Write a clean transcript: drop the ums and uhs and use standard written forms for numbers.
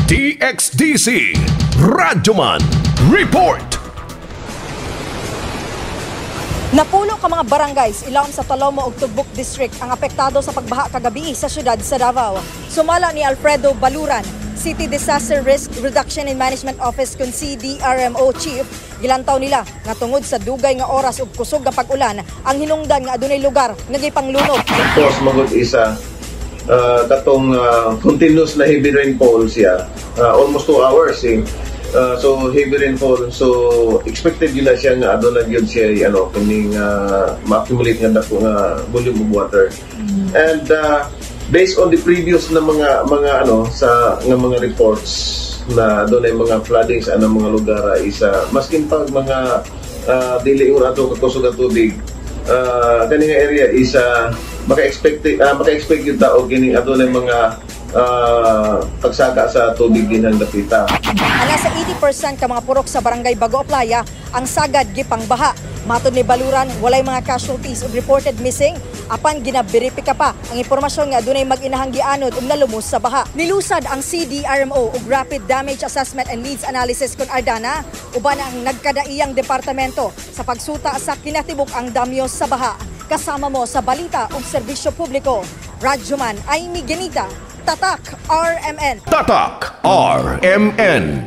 DXDC Radyoman Report. Napuno ka mga barangays ilawom sa Talomo ug Tugbok District ang apektado sa pagbaha kagabi sa syudad sa Davao. Sumala ni Alfredo Baluran, City Disaster Risk Reduction and Management Office kun CDRMO Chief, gilantaw nila nga tungod sa dugay nga oras ug kusog nga pag-ulan ang hinungdan nga adunay lugar nga gipanglunog. Of course, magod isa katong continuous na heavy rainfall siya, almost 2 hours so heavy rainfall, so expected yun na siya nga aduna gyud siya kuning ma-accumulate nga dako nga volume of water. And based on the previous na mga sa nga mga reports na doon ay mga floodings sa mga lugar isa maskin pag mga dili ura ato kakusog ang tubig, kani nga area isa maka-expect yung tao kining adunay mga pagsaka sa tubig dinang dapita. Ana sa 80% ka mga purok sa barangay Bago Playa ang sagad gipang baha. Matod ni Baluran, walay mga casualties ug reported missing, apan ginaberipika pa ang impormasyon nga adunay mag-inahang gianod ug nalumos sa baha. Nilusad ang CDRMO ug Rapid Damage Assessment and Needs Analysis kun Ardana, uban ang nagkadaiyang departamento sa pagsuta sa kinatibuk ang damyos sa baha. Kasama mo sa balita ug serbisyo publiko. Radyoman Amy Genita, Tatak RMN. Tatak RMN.